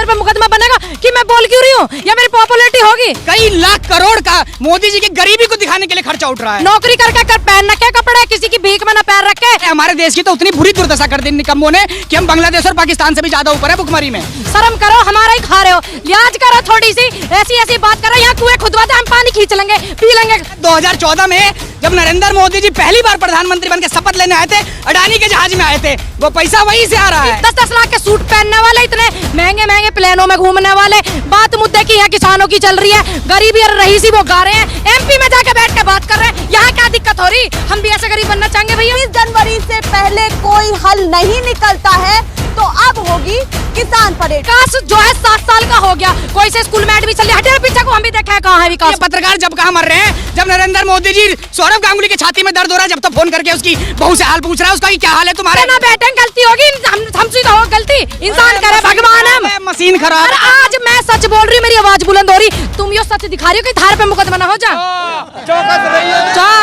मेरे पे मुकदमा बनेगा कि मैं बोल क्यों रही हूँ या मेरी पॉपुलैरिटी होगी। कई लाख करोड़ का मोदी जी की गरीबी को दिखाने के लिए खर्चा उठ रहा है। नौकरी करके कर पहन रखे कपड़े, किसी की भीख में न पैर रखे। हमारे देश की तो उतनी बुरी दुर्दशा कर दी निकम्मों ने कि हम बांग्लादेश और पाकिस्तान से भी ज्यादा ऊपर है भुखमरी में। शर्म करो, हमारा ही खा रहे हो, लिहाज करो थोड़ी सी। ऐसी बात करो, यहाँ कुएं खुदवाते हम पानी खींच लेंगे, पी लेंगे। 2014 में जब नरेंद्र मोदी जी पहली बार प्रधानमंत्री बनकर शपथ लेने आए थे, अडानी के जहाज में आए थे, वो पैसा वहीं से आ रहा है। 10-10 लाख के सूट पहनने वाले, इतने महंगे प्लेनों में घूमने वाले। बात मुद्दे की यहाँ किसानों की चल रही है, गरीबी और रईसी वो गा रहे हैं, एमपी में जाके बैठ के बात कर रहे हैं। यहाँ क्या दिक्कत हो रही? हम भी ऐसे गरीब बनना चाहेंगे भैया। 20 जनवरी से पहले कोई हल नहीं निकलता है तो अब होगी किसान परेड। विकास जो है 7 साल का हो गया, कोई से स्कूल में एडमिशन ले, हटे पीछे को हम भी देखा है कहाँ है विकास। पत्रकार जब कहाँ मर रहे हैं, जब नरेंद्र मोदी जी सौरभ गांगुली की छाती में दर्द हो रहा है, जब तो फोन करके उसकी बहू से हाल पूछ रहा है, उसका क्या हाल है तुम्हारे। ना बेटे गलती होगी, हमसे तो हो गलती, इंसान करे भगवान हम। मशीन खराब। आज मैं सच बोल रही हूँ, मेरी आवाज बुलंद हो रही, तुम यो सच दिखा रही हो कि थार पे मुकदमा ना हो जा।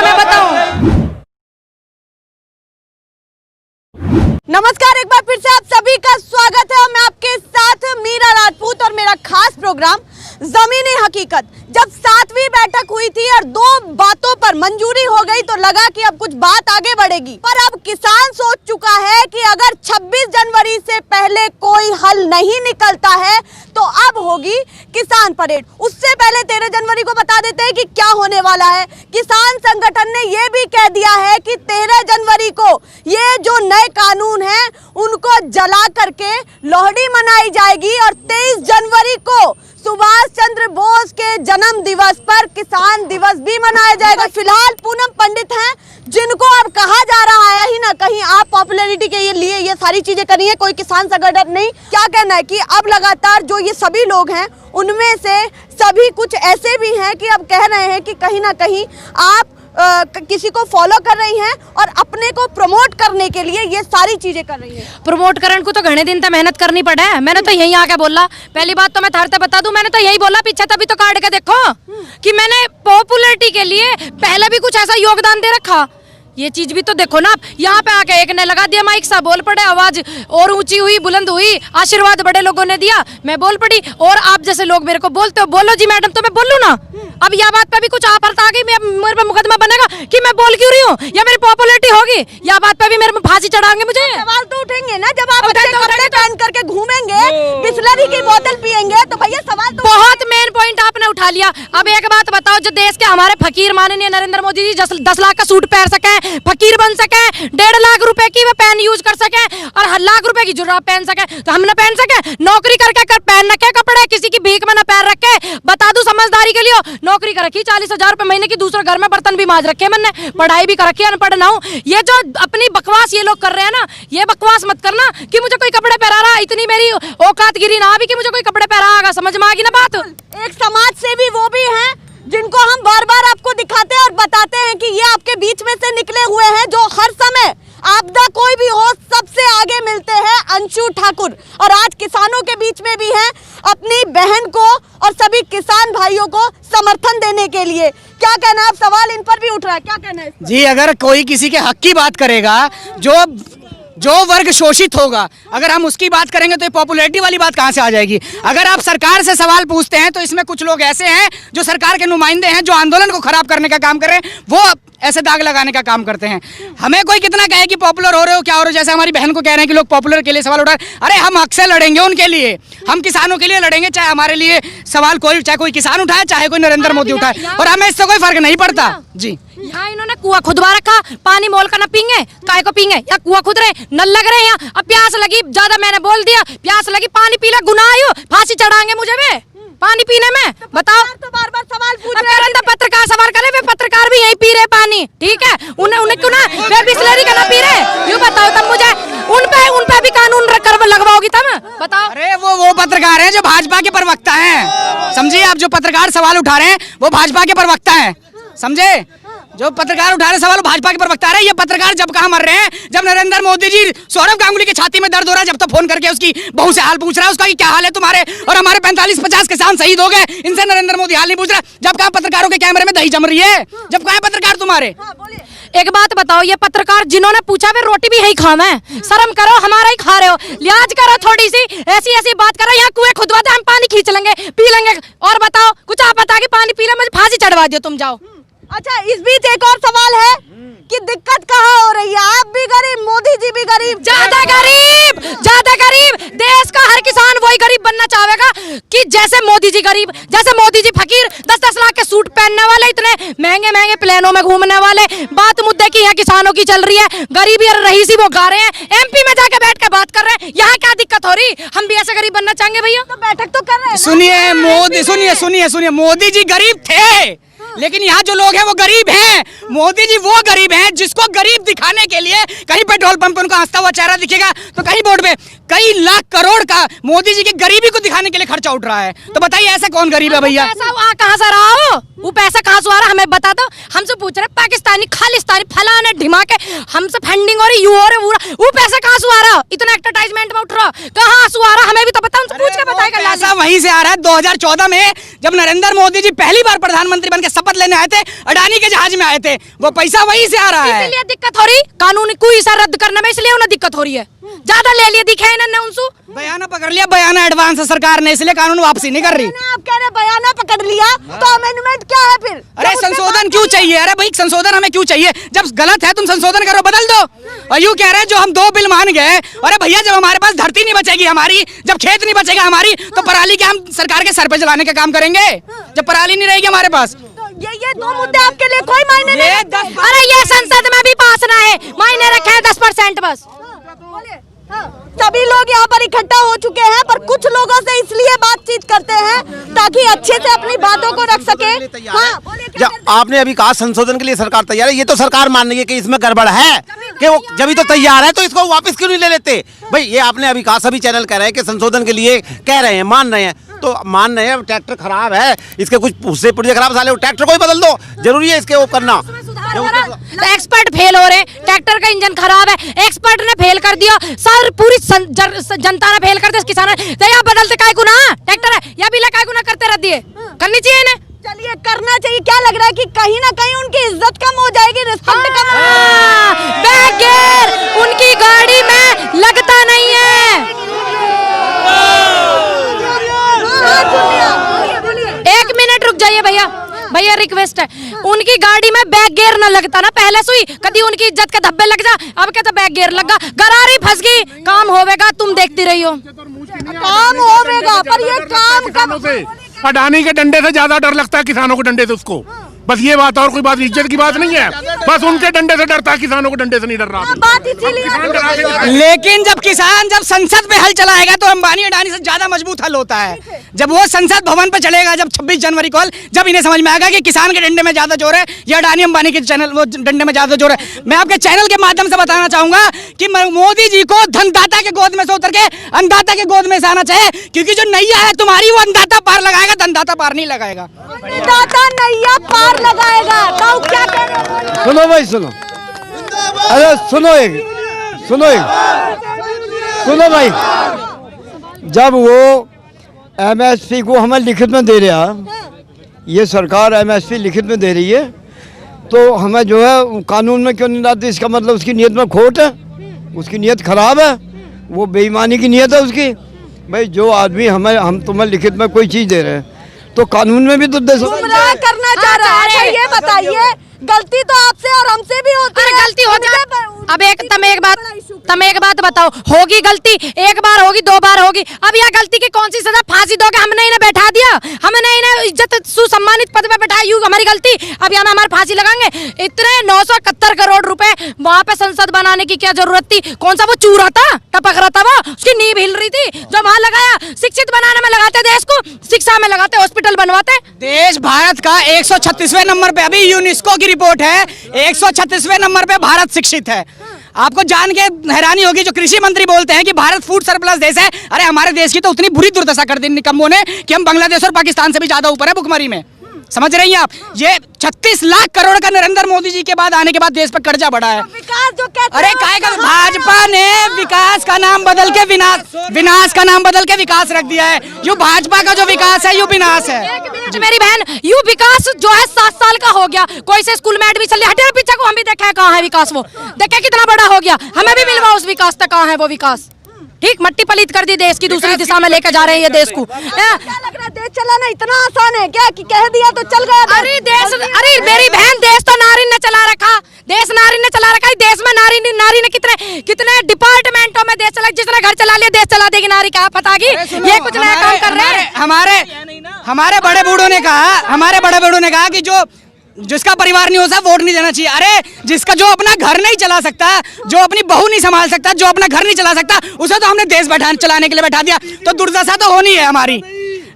मैं बताऊँ। नमस्कार, एक बार फिर से आप सभी का स्वागत है। मैं आपके साथ मीरा राजपूत और मेरा खास प्रोग्राम जमीनी हकीकत। जब 7वीं बैठक हुई थी और 2 बातों पर मंजूरी हो गई तो लगा कि अब कुछ बात आगे बढ़ेगी, पर अब किसान सोच चुका है कि अगर 26 जनवरी से पहले कोई हल नहीं निकलता है तो अब होगी किसान परेड। उससे पहले 13 जनवरी को बता देते हैं कि क्या होने वाला है। किसान संगठन ने यह भी कह दिया है कि 13 जनवरी को ये जो नए कानून हैं उनको जला करके लोहड़ी मनाई जाएगी और 23 जनवरी को सुभाष चंद्र बोस के जन्म दिवस पर किसान दिवस भी मनाया जाएगा। फिलहाल पूनम पंडित हैं जिनको अब कहा जा रहा है कहीं ना कहीं आप पॉपुलैरिटी के लिए ये सारी चीजें करी है, कोई किसान संगठन नहीं। क्या कहना है कि अब लगातार जो ये सभी लोग हैं उनमें से सभी कुछ ऐसे भी हैं कि अब कह रहे हैं कि कहीं ना कहीं आप किसी को फॉलो कर रही हैं और अपने को प्रमोट करने के लिए ये सारी चीजें कर रही हैं। प्रमोट करने को तो घने दिन तक मेहनत करनी पड़े है। मैंने तो यही आके बोला, पहली बात तो मैं थारते बता दूं, मैंने तो यही बोला पीछे तभी तो काट के देखो कि मैंने पॉपुलैरिटी के लिए पहले भी कुछ ऐसा योगदान दे रखा। ये चीज भी तो देखो ना, यहाँ पे आके एक ने लगा दिया माइक सा, बोल पड़े, आवाज और ऊंची हुई, बुलंद हुई, आशीर्वाद बड़े लोगों ने दिया, मैं बोल पड़ी। और आप जैसे लोग मेरे को बोलते हो, बोलो जी मैडम, तो मैं बोलूं ना। अब यह बात पे भी कुछ आफत आ गई, मेरे पे मुकदमा बनेगा कि मैं बोल क्यों रही हूँ या मेरी पॉपुलैरिटी होगी, या बात पे भी मेरे में फांसी चढ़ाएंगे मुझे। सवाल तो उठेंगे ना जब आप अच्छे कपड़े पहन करके घूमेंगे, बिस्लरी की बोतल पियेंगे, तो भैया सवाल तो बहुत मेन पॉइंट आपने उठा लिया। अब एक बात बताओ, जो देश के हमारे फकीर माननीय नरेंद्र मोदी जी 10 लाख का सूट पहन सके, फकीर बन सके, 1.5 लाख रुपए की वो पेन यूज कर सके और 1 लाख रुपए की जुराब पहन सके, तो हम न पहन सके? नौकरी करके कर पहन रखे कपड़े, किसी की भीख में न पैर रखे। बता दूं समझदारी के लिए, नौकरी कर रखी 40,000 रुपए महीने की, दूसरे घर में बर्तन भी मांज रखे मैंने, पढ़ाई भी कर रखी, अनपढ़ ना हूं। ये जो अपनी बकवास ये लोग कर रहे हैं ना, ये बकवास मत करना कि मुझे कोई कपड़े पहरा रहा, इतनी मेरी औकात गिरी ना भी कि मुझे कोई कपड़े पहरागा। समझ में आ गई ना बात? एक समाज सेवी वो भी हैं जिनको हम बार बार आपको दिखाते हैं और बताते हैं कि ये आपके बीच में से निकले हुए हैं, जो हर समय आपदा कोई भी हो सबसे आगे मिलते हैं, अंशु ठाकुर। और आज किसानों के बीच में भी हैं, अपनी बहन को और सभी किसान भाइयों को समर्थन देने के लिए। क्या कहना है? अब सवाल इन पर भी उठ रहा है, क्या कहना है जी? अगर कोई किसी के हक की बात करेगा, जो वर्ग शोषित होगा, अगर हम उसकी बात करेंगे तो ये पॉपुलैरिटी वाली बात कहाँ से आ जाएगी? अगर आप सरकार से सवाल पूछते हैं तो इसमें कुछ लोग ऐसे हैं जो सरकार के नुमाइंदे हैं, जो आंदोलन को खराब करने का काम कर रहे हैं, वो ऐसे दाग लगाने का काम करते हैं। हमें कोई कितना कहे कि पॉपुलर हो रहे हो, क्या हो रहे हो, जैसे हमारी बहन को कह रहे हैं कि लोग पॉपुलर के लिए सवाल उठा रहे हैं। अरे हम हक से लड़ेंगे उनके लिए, हम किसानों के लिए लड़ेंगे, चाहे हमारे लिए सवाल कोई, चाहे कोई किसान उठाए, चाहे कोई नरेंद्र मोदी उठाए, और हमें इससे कोई फर्क नहीं पड़ता जी। यहाँ इन्होंने कुआं खुदवा रखा, पानी मोल का न पीएंगे, काय को पीएंगे, या कुआं खुद रहे, नल लग रहे हैं यहाँ। अब प्यास लगी, ज्यादा मैंने बोल दिया, प्यास लगी, पानी पी ला, गुनाह आयो, फांसी चढ़ाएंगे मुझे वे पानी पीने में। बताओ, तो बार बार सवाल पूछ रहे हैं। तो पत्रकार सवाल करे, वे पत्रकार भी यही पी रहे पानी, ठीक है? उन्हें क्यों ना वे बिस्लरी का ना पी रहे? यूँ बताओ तब मुझे, उन पे भी कानून कर लगवाओगी तब? बताओ। अरे वो पत्रकार हैं जो भाजपा के प्रवक्ता हैं, समझिए आप। जो पत्रकार सवाल उठा रहे हैं वो भाजपा के प्रवक्ता हैं, समझे? जो पत्रकार उठा रहे सवाल भाजपा के प्रवक्ता रहे। ये पत्रकार जब कहाँ मर रहे हैं, जब नरेंद्र मोदी जी सौरभ गांगुली की छाती में दर्द हो रहा है, जब तो फोन करके उसकी बहू से हाल पूछ रहा है, उसका क्या हाल है तुम्हारे, और हमारे 45-50 किसान शहीद हो गए, इनसे नरेंद्र मोदी हाल नहीं पूछ रहा। जब कहाँ पत्रकारों के कैमरे में दही जम रही है, जब कहाँ पत्रकार तुम्हारे? एक बात बताओ, ये पत्रकार जिन्होंने पूछा वे रोटी भी यही खाना है, शर्म करो, हमारा ही खा रहे हो, लिहाज करो थोड़ी सी, ऐसी ऐसी बात करो, यहाँ कुएं खुदवाते हम पानी खींच लेंगे, पी लेंगे। और बताओ कुछ, आप बता के पानी पी ले, मुझे फांसी चढ़वा दियो, तुम जाओ। अच्छा, इस बीच एक और सवाल है कि दिक्कत कहाँ हो रही है? आप भी गरीब, मोदी जी भी गरीब, ज्यादा गरीब, ज्यादा गरीब। देश का हर किसान वही गरीब बनना चाहेगा कि जैसे मोदी जी गरीब, जैसे मोदी जी फकीर, 10-10 लाख के सूट पहनने वाले, इतने महंगे महंगे प्लेनों में घूमने वाले। बात मुद्दे की है, किसानों की चल रही है, गरीबी और रईसी वो गा रहे हैं, एमपी में जाके बैठ के बात कर रहे हैं। यहाँ क्या दिक्कत हो रही? हम भी ऐसे गरीब बनना चाहेंगे भैया। तो बैठक तो कर रहे हैं ना? सुनिए मोदी, सुनिए मोदी जी गरीब थे, लेकिन यहाँ जो लोग हैं वो गरीब हैं। मोदी जी वो गरीब हैं जिसको गरीब दिखाने के लिए कहीं पेट्रोल पंप पे उनका हंसता हुआ चेहरा दिखेगा, तो कहीं बोर्ड पे कई लाख करोड़ का मोदी जी की गरीबी को दिखाने के लिए खर्चा उठ रहा है। तो बताइए ऐसा कौन गरीब है भैया? पैसा कहाँ से रहा हो? वो पैसा कहाँ से आ रहा, हमें बता दो। हमसे पूछ रहे पाकिस्तानी, खालिस्तानी, फलाने ढिमाके, हमसे फंडिंग हो रही, यू हो रहे, वो पैसा कहाँ से आ रहा? इतना एडवर्टाइजमेंट में उठ रहा, कहाँ से आ रहा? हमें भी तो पता, उनसे पूछ के बताएगा। पैसा वहीं से आ रहा है। 2014 में जब नरेंद्र मोदी जी पहली बार प्रधानमंत्री बनकर शपथ लेने आए थे, अडानी के जहाज में आए थे, वो पैसा वहीं से आ रहा है। इसलिए दिक्कत हो रही, कानून कोई सा रद्द करने में, इसलिए उन्हें दिक्कत हो रही है। ज्यादा ले लिए दिखे इन्होंने उनसे, बयाना पकड़ लिया, बयाना एडवांस है सरकार ने, इसलिए कानून वापसी नहीं कर रही। आप कह रहे बयाना पकड़ लिया, तो अमेंडमेंट क्या है फिर? अरे संशोधन क्यों चाहिए? अरे भाई संशोधन हमें क्यों चाहिए? जब गलत है तुम संशोधन करो, बदल दो। और यूं कह रहे हैं जो हम 2 बिल मान गए, अरे भैया जब हमारे पास धरती नहीं बचेगी हमारी, जब खेत नहीं बचेगा हमारी, तो पराली के हम सरकार के सर पे जलाने का काम करेंगे, जब पराली नहीं रहेगी हमारे पास। ये 2 मुद्दे आपके लिए कोई मायने नहीं रखते? अरे ये संसद में भी पास ना है, मायने रखे हैं 10% बस। सभी लोग यहाँ पर इकट्ठा हो चुके हैं, पर कुछ लोगों से इसलिए बातचीत करते हैं ताकि अच्छे से अपनी बातों को रख सके। हाँ, जब आपने अभी कहा संशोधन के लिए सरकार तैयार है, ये तो सरकार मान रही है कि इसमें गड़बड़ है, कि वो जब तो तैयार है तो इसको वापस क्यों नहीं ले लेते? भाई ये आपने अभी कहा, सभी चैनल कह रहे हैं कि संशोधन के लिए कह रहे हैं, मान रहे हैं, तो मान रहे हैं ट्रैक्टर खराब है, इसके कुछ उससे पुर्जे खराब साले, ट्रैक्टर को ही बदल दो, जरूरी है इसके वो करना। एक्सपर्ट फेल हो रहे, ट्रैक्टर का इंजन खराब है, एक्सपर्ट ने फेल कर दिया, सर पूरी जनता ने फेल कर दिया, किसान ने या बदलते काय गुना ट्रैक्टर है या बिला काय गुना करते रह दिए, करनी चाहिए इन्हें। चलिए करना चाहिए। क्या लग रहा है कि कहीं ना कहीं उनकी इज्जत कम हो जाएगी, रिस्पेक्ट कम हो जाएगी? बैक गियर उनकी गाड़ी में लगता नहीं है। एक मिनट रुक जाइए भैया, भैया रिक्वेस्ट है, उनकी गाड़ी में बैक गियर न लगता ना पहले से ही, कभी उनकी इज्जत के धब्बे लग जा, अब क्या तो बैक गियर लगा, गरारी फंस गई, काम होवेगा, तुम देखती रही हो। काम होवेगा, पर ये काम कब? अडानी के डंडे से ज्यादा डर लगता है किसानों के डंडे से उसको, बस ये बात, और कोई बात इज्जत की बात नहीं है, बस उनके डंडे से डरता है, किसानों के डंडे से नहीं डर रहा। बात इसीलिए, लेकिन जब किसान जब संसद में हल चलाएगा तो अंबानी अडानी से ज्यादा मजबूत हल होता है। जब वो संसद भवन पे चलेगा, जब 26 जनवरी को, जब इन्हें समझ में आएगा कि किसान के डंडे में ज्यादा जोर है या अडानी अंबानी के चैनल वो डंडे में ज्यादा जोर है। मैं आपके चैनल के माध्यम से बताना चाहूंगा कि मोदी जी को धनदाता के गोद में से उतर के अन्नदाता के गोद में से आना चाहिए, क्योंकि जो नैया है तुम्हारी वो अन्नदाता पार लगाएगा, धनदाता पार नहीं लगाएगा। दाता नैया पार लगाएगा। तो क्या कह रहे हो? सुनो भाई सुनो, अरे सुनो भाई, जब वो एमएसपी को हमें लिखित में दे रहा, ये सरकार एमएसपी लिखित में दे रही है, तो हमें जो है कानून में क्यों नहीं लाती? इसका मतलब उसकी नीयत में खोट है, उसकी नीयत खराब है, वो बेईमानी की नीयत है उसकी। भाई जो आदमी हम तुम्हें लिखित में कोई चीज़ दे रहे हैं तो कानून में भी तो दे सकते। गुमराह करना चाह रहा है। अच्छा ये बताइए, गलती तो आपसे और हमसे भी होती है। गलती हो जाए, अब तुम एक बात बताओ, होगी गलती, एक बार होगी, 2 बार होगी, अब यह गलती की कौन सी सजा? फांसी दोगे? हमने इन्हें बैठा दिया, हमने इन्हें इज्जत सुसम्मानित पद पे बैठाया, यूं हमारी गलती, अब यहाँ हमारी फांसी लगाएंगे? इतने 971 करोड़ रुपए वहाँ पे संसद बनाने की क्या जरूरत थी? कौन सा वो चूरा था, टपक रहा था, वो उसकी नींव हिल रही थी, जो वहाँ लगाया। शिक्षित बनाने में लगाते देश को, शिक्षा में लगाते, हॉस्पिटल बनवाते। देश भारत का 136वें नंबर पे, अभी यूनेस्को की रिपोर्ट है, 136वें नंबर पे भारत शिक्षित है। आपको जान के हैरानी होगी, जो कृषि मंत्री बोलते हैं कि भारत फूड सरप्लस देश है, अरे हमारे देश की तो उतनी बुरी दुर्दशा कर दी निकम्मों ने कि हम बांग्लादेश और पाकिस्तान से भी ज्यादा ऊपर है भुखमरी में। समझ रही हैं आप? ये 36 लाख करोड़ का नरेंद्र मोदी जी के बाद आने के बाद देश पर कर्जा बढ़ा है। विकास जो कहते अरे हैं, काय का भाजपा ने विकास का नाम बदल के विनाश का नाम बदल के विकास रख दिया है। यू भाजपा का जो विकास है यू विनाश है। मेरी बहन, यू विकास जो है 7 साल का हो गया, कोई से स्कूल में एडमिशन लिया, हटे पीछे को हम भी देखे कहाँ है विकास, वो देखे कितना बड़ा हो गया, हमें भी मिलवा उस विकास तक, कहाँ है वो विकास? ठीक, मट्टी पलीत कर दी देश की, दूसरी दिशा में लेकर जा रहे हैं ये देश को। क्या लग रहा है देश चलाना इतना आसान है क्या कि कह दिया तो चल गया? अरे मेरी बहन, देश तो नारी ने चला रखा, देश नारी ने चला रखा। देश में नारी ने कितने डिपार्टमेंटों में देश चला, जिसने घर चला लिया देश चला देगी नारी, क्या पता की ये कुछ नया काम कर रहे हैं। हमारे बड़े बूढ़ों ने कहा कि जिसका परिवार नहीं हो सकता वोट नहीं देना चाहिए। अरे जिसका जो अपना घर नहीं चला सकता, जो अपनी बहू नहीं संभाल सकता, जो अपना घर नहीं चला सकता, उसे तो हमने देश चलाने के लिए बैठा दिया, तो दुर्दशा तो होनी है हमारी।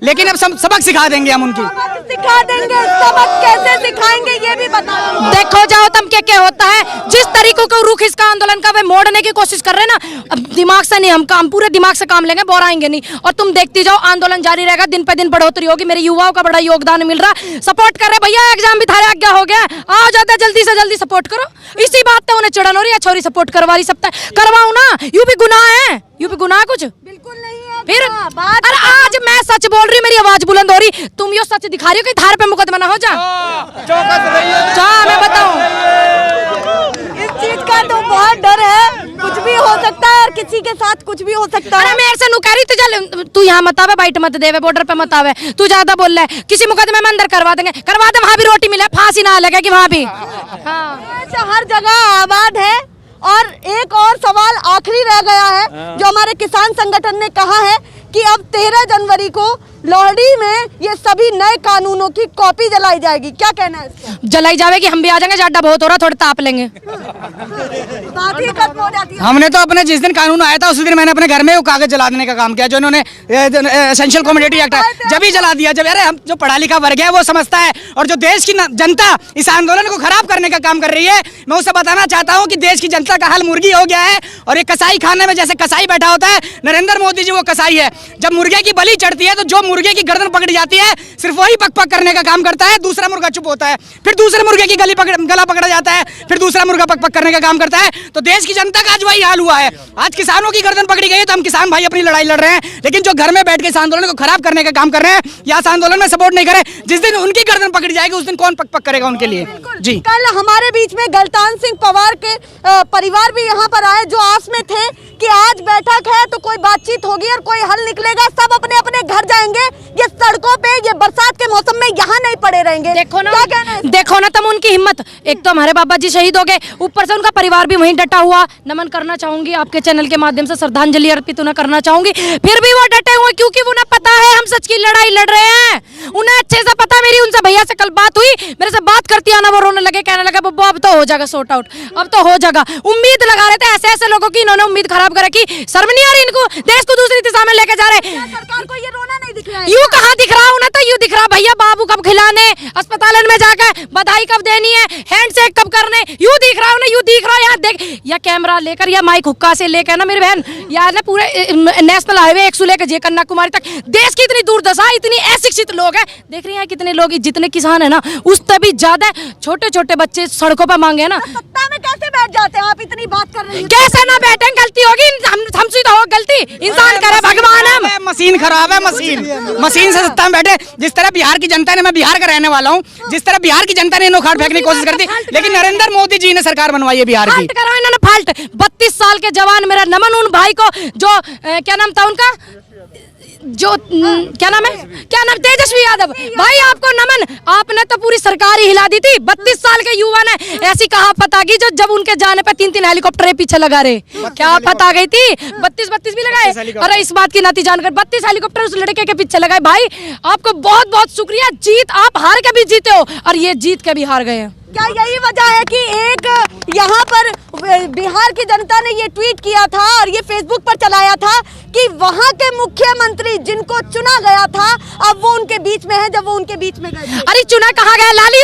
लेकिन अब सबक सिखा देंगे हम उनकी। सिखा देंगे, सबक कैसे सिखाएंगे ये भी बता। देखो जाओ तम क्या होता है, जिस तरीकों को रुख इसका आंदोलन का वे मोड़ने की कोशिश कर रहे हैं ना, अब दिमाग से नहीं, हम काम पूरे दिमाग से काम लेंगे, बोराएंगे नहीं। और तुम देखती जाओ, आंदोलन जारी रहेगा, दिन पे दिन बढ़ोतरी होगी। मेरे युवाओं का बड़ा योगदान मिल रहा है, सपोर्ट कर रहे भैया, एग्जाम भी थारे आज्ञा हो गया, आओ जाता जल्दी से जल्दी सपोर्ट करो। इसी बात पे उन्हें चिड़न हो रही है, छोरी सपोर्ट करवा रही, सब करवाऊ ना, यू भी गुनाह है, यू भी गुनाह कुछ बिल्कुल नहीं है। फिर अरे आज मैं सच बोल रही, मेरी आवाज बुलंद हो रही, तुम यो सच दिखा रही हो कि थार पे मुकदमा ना हो जा। मैं बताऊं, इस चीज का तो बहुत डर है, कुछ भी हो सकता है और किसी के साथ कुछ भी हो सकता है। अरे मेरे से नुकारी तू यहाँ मत आवे, बाइट मत देवे, बॉर्डर पे मत आवे, तू ज्यादा बोल रहा है, किसी मुकदमे में अंदर करवा देंगे, करवा दे, वहाँ भी रोटी मिले, फांसी ना लगे कि वहाँ भी। ऐसा हर जगह आबाद है। और एक और सवाल आखिरी रह गया है, जो हमारे किसान संगठन ने कहा है कि अब 13 जनवरी को लोहड़ी में ये सभी नए कानूनों की कॉपी जलाई जाएगी। क्या कहना है इसका? जलाई जाएगी, हम भी आ जाएंगे, जाडा बहुत हो रहा, थोड़े ताप लेंगे। बात ही खत्म हो जाती है। हमने तो अपने जिस दिन कानून आया था उसी दिन मैंने अपने घर में वो कागज जला देने का काम किया, जो इन्होंने एसेंशियल कमोडिटी एक्ट है, जब ही जला दिया। जब अरे हम जो पढ़ा लिखा वर्ग है वो समझता है, और जो देश की जनता इस आंदोलन को खराब करने का काम कर रही है, मैं उसे बताना चाहता हूँ कि देश की जनता का हाल मुर्गी हो गया है। और एक कसाई खाने में जैसे कसाई बैठा होता है, नरेंद्र मोदी जी वो कसाई है। जब मुर्गे की बलि चढ़ती है तो जो मुर्गे की गर्दन पकड़ी जाती है सिर्फ वही पक पक करने का काम करता है, दूसरा मुर्गा चुप होता है। फिर दूसरे मुर्गे की गला पकड़ा जाता है, फिर दूसरा मुर्गा पक पक करने का काम करता है। तो देश की जनता का आज वही हाल हुआ है। आज किसानों की गर्दन पकड़ी गई है तो हम किसान भाई अपनी लड़ाई लड़ रहे हैं, लेकिन जो घर में बैठ के इस आंदोलन को खराब करने का काम कर रहे हैं या इस आंदोलन में सपोर्ट नहीं करे, जिस दिन उनकी गर्दन पकड़ी जाएगी उस दिन कौन पक पक करेगा उनके लिए। जी, कल हमारे बीच में गलतान सिंह पवार के परिवार भी यहाँ पर आए, जो आस में थे कि आज बैठक है तो कोई बातचीत होगी और कोई हल निकलेगा, सब अपने अपने घर जाएंगे, ये सड़कों पे ये बरसात के मौसम में यहाँ नहीं पड़े रहेंगे। देखो ना तुम उनकी हिम्मत, एक तो हमारे बाबा जी शहीद हो गए, ऊपर से उनका परिवार भी वहीं डटा हुआ। नमन करना चाहूंगी आपके चैनल के माध्यम से, श्रद्धांजलि अर्पित उन्हें करना चाहूंगी। फिर भी वो डटे हुए, क्योंकि उन्हें पता है हम सच की लड़ाई लड़ रहे हैं। उन्हें अच्छे से पता, मेरी उनसे भैया से कल बात हुई, मेरे से बात करती आना, वो रोने लगे, कहने लगे बब्बू अब तो हो जाएगा सॉर्ट आउट, अब तो हो जाएगा। उम्मीद लगा रहे थे ऐसे ऐसे लोगों की, इन्होंने उम्मीद खराब कर रखी। शर्म नहीं आ रही इनको, देश को दूसरी दिशा में लेके जा रहे। सरकार को ये रोना नहीं दिख रहा है। यूं कहाँ दिख रहा, उन्हें तो यूं दिख रहा भैया, बाबू कब खिलाने, अस्पताल में जाकर बधाई कब देनी है, हैंडशेक कब करने, यूं दिख रहा उन्हें, यूं दिख रहा। यहाँ देख, या कैमरा लेकर या माइक हुक्का से लेकर ना मेरी बहन, यार ना पूरे नेशनल हाईवे 100 लेकर जे कन्याकुमारी तक, देश की इतनी दुर्दशा, इतनी अशिक्षित लोग हैं। देख रही हैं कितने लोग, जितने किसान है ना उससे भी ज्यादा छोटे छोटे बच्चे सड़कों पर मांगे ना। सत्ता में कैसे बैठ जाते हैं आप, इतनी बात कर रही हैं? कैसे ना बैठे, गलती होगी, हमसे तो हो गलती, इंसान करे भगवान हम। मशीन खराब है, मशीन से सत्ता में बैठे। जिस तरह बिहार की जनता ने, मैं बिहार का रहने वाला हूँ, जिस तरह बिहार की जनता ने नोखाट फेंकने की कोशिश करती, लेकिन नरेंद्र मोदी जी ने सरकार बनवाई है बिहार की। करो इन्होंने फाल्ट। 32 साल के जवान, मेरा नमन उन भाई को जो क्या नाम था उनका, जो क्या नाम है, क्या नाम, तेजस्वी यादव भाई, आपको नमन। आपने तो पूरी सरकार ही हिला दी थी। 32 साल के युवा ने ऐसी कहा पता की, जो जब उनके जाने पे 3-3 हेलीकॉप्टर पीछे लगा रहे, क्या पता गई थी, 32 भी लगाए। अरे इस बात की नती जानकर 32 हेलीकॉप्टर उस लड़के के पीछे लगाए। भाई आपको बहुत बहुत शुक्रिया, जीत आप हार के भी जीते हो और ये जीत के भी हार गए हैं। क्या यही वजह है कि एक यहाँ पर बिहार की जनता ने ये ट्वीट किया था और ये फेसबुक पर चलाया था कि वहाँ के मुख्यमंत्री जिनको चुना गया था अब वो उनके बीच में है, जब वो उनके बीच में गए? अरे चुना कहाँ गया, लाली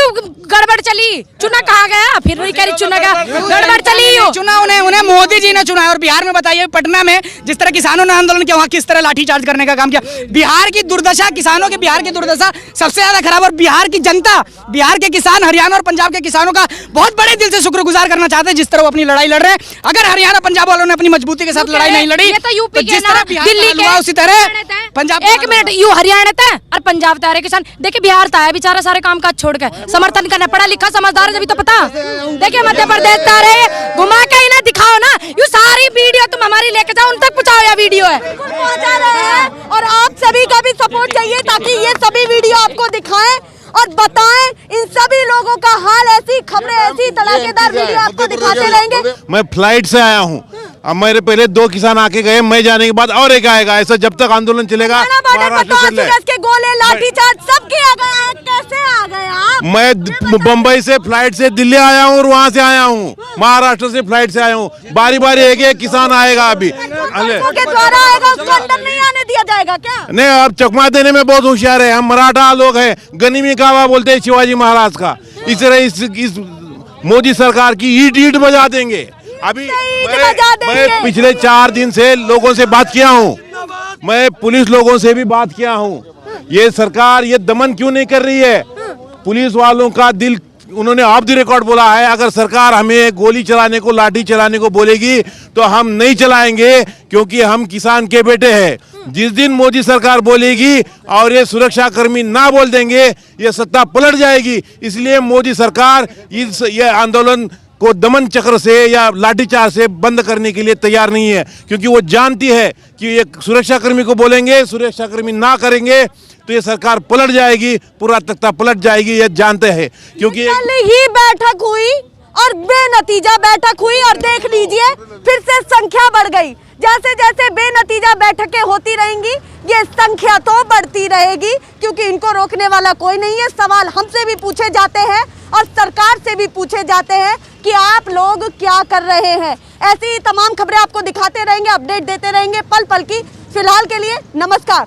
गड़बड़ चली, चुना कहा गया, फिर वही कह रही चुना का गड़बड़ चली हो। चुना उन्हें मोदी जी ने चुना है। और बिहार में बताइए, पटना में जिस तरह किसानों ने आंदोलन किया, वहाँ किस तरह लाठीचार्ज करने का काम किया। बिहार की दुर्दशा, किसानों के बिहार की दुर्दशा सबसे ज्यादा खराब। और बिहार की जनता, बिहार के किसान हरियाणा और पंजाब के किसानों का बहुत बड़े दिल से शुक्रगुजार करना चाहते हैं जिस तरह वो अपनी लड़ाई लड़ रहे हैं। अगर हरियाणा पंजाब वालों ने अपनी मजबूती के साथ लड़ाई नहीं लड़ी, ये तो यूपी के जिस ना, तरह बिहार दिल्ली का हुआ, उसी तरह पंजाब। एक मिनट, यू हरियाणा था और पंजाब था किसान। देखिए बिहार था बेचारा सारे काम काज छोड़ के समर्थन करना, पढ़ा लिखा समझदार है जब तो पता। देखिए मध्य प्रदेश था रे, घुमा के ही ना दिखाओ ना, यू सारी वीडियो तुम हमारी लेके जाओ, उन तक पहुंचाओ या वीडियो है पहुंचा रहे हैं। और आप सभी का भी सपोर्ट चाहिए ताकि ये सभी वीडियो आपको दिखाएं और बताएं इन सभी लोगों का हाल। ऐसी खबरें, ऐसी तड़ाकेदार वीडियो आपको दिखाते रहेंगे। मैं फ्लाइट से आया हूँ। अब मेरे पहले 2 किसान आके गए, मैं जाने के बाद और एक आएगा। ऐसा जब तक आंदोलन चलेगा के गोले लाठीचार्ज सब किया गया है। कैसे आ गए आप? मैं बम्बई से फ्लाइट से दिल्ली आया हूँ और वहाँ से आया हूँ, महाराष्ट्र से फ्लाइट से आया हूँ। बारी बारी एक किसान आएगा। अभी के द्वारा आएगा, उसको अंदर नहीं आने दिया जाएगा क्या? नहीं, अब चकमा देने में बहुत होशियार है। हम मराठा लोग हैं, गनीमी कावा बोलते हैं शिवाजी महाराज का। इस तरह इस मोदी सरकार की ईट बजा देंगे। अभी मैं पिछले 4 दिन से लोगों से बात किया हूँ, मैं पुलिस लोगों से भी बात किया हूँ। ये सरकार ये दमन क्यों नहीं कर रही है? पुलिस वालों का दिल उन्होंने ऑफ द रिकॉर्ड बोला है, अगर सरकार हमें गोली चलाने को, लाठी चलाने को बोलेगी तो हम नहीं चलाएंगे, क्योंकि हम किसान के बेटे हैं। जिस दिन मोदी सरकार बोलेगी और ये सुरक्षा कर्मी ना बोल देंगे, ये सत्ता पलट जाएगी। इसलिए मोदी सरकार ये आंदोलन को दमन चक्र से या लाठीचार्ज से बंद करने के लिए तैयार नहीं है, क्योंकि वो जानती है कि ये सुरक्षा कर्मी को बोलेंगे, सुरक्षा कर्मी ना करेंगे तो ये सरकार पलट जाएगी, पूरा तख्ता पलट जाएगी, ये जानते हैं। क्योंकि कल ही बैठक हुई और बेनतीजा बैठक हुई और देख लीजिए फिर से संख्या बढ़ गई। जैसे जैसे बेनतीजा बैठकें होती रहेंगी ये संख्या तो बढ़ती रहेगी, क्योंकि इनको रोकने वाला कोई नहीं है। सवाल हमसे भी पूछे जाते हैं और सरकार से भी पूछे जाते हैं कि आप लोग क्या कर रहे हैं। ऐसी तमाम खबरें आपको दिखाते रहेंगे, अपडेट देते रहेंगे पल पल की। फिलहाल के लिए नमस्कार।